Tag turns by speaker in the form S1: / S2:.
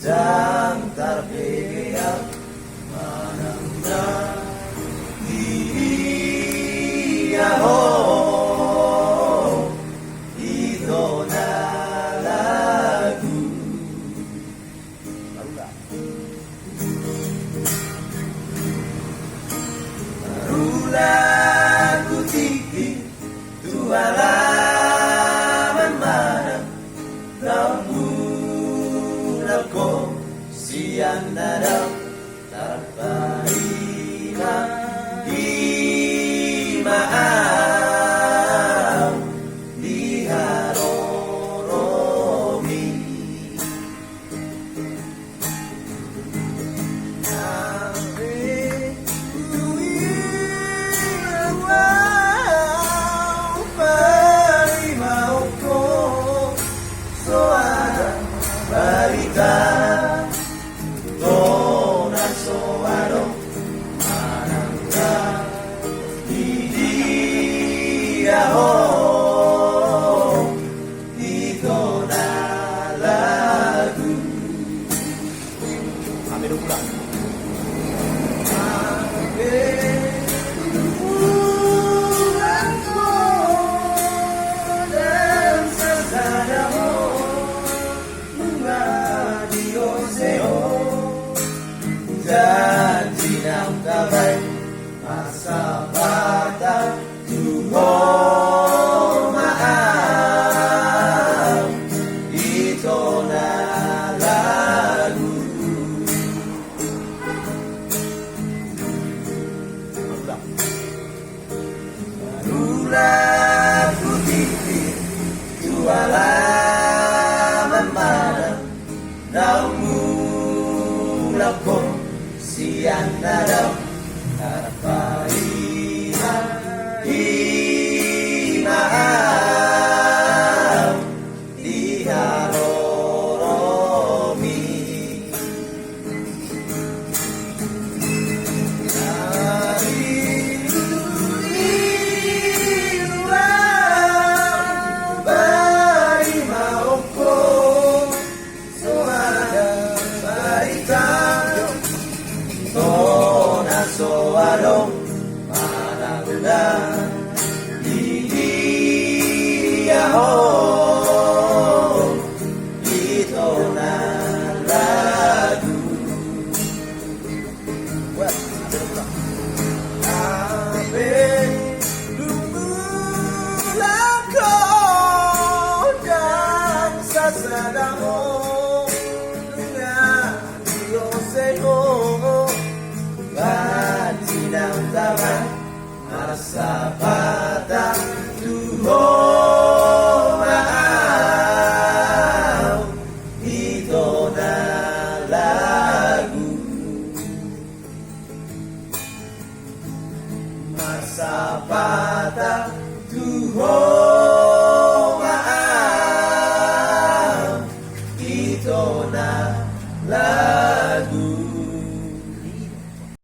S1: dan terpikir menang dia itu lagu baru lagu tinggi halaman mana namun siang nadam terpaima di maaf di haroromi janji yang terbaik masa batang tuh maaf itu lagu baru lagu tinggi jualan mana namun laku siang nadam terpaima maaf di haroromi bari mauku suara baritang Tona soarong managda dia ito na lagu abe lumulan ko dan sasadamo dengan Diyoseho Sinang taman masa batang tuh maaf itu lagu masa batang tuh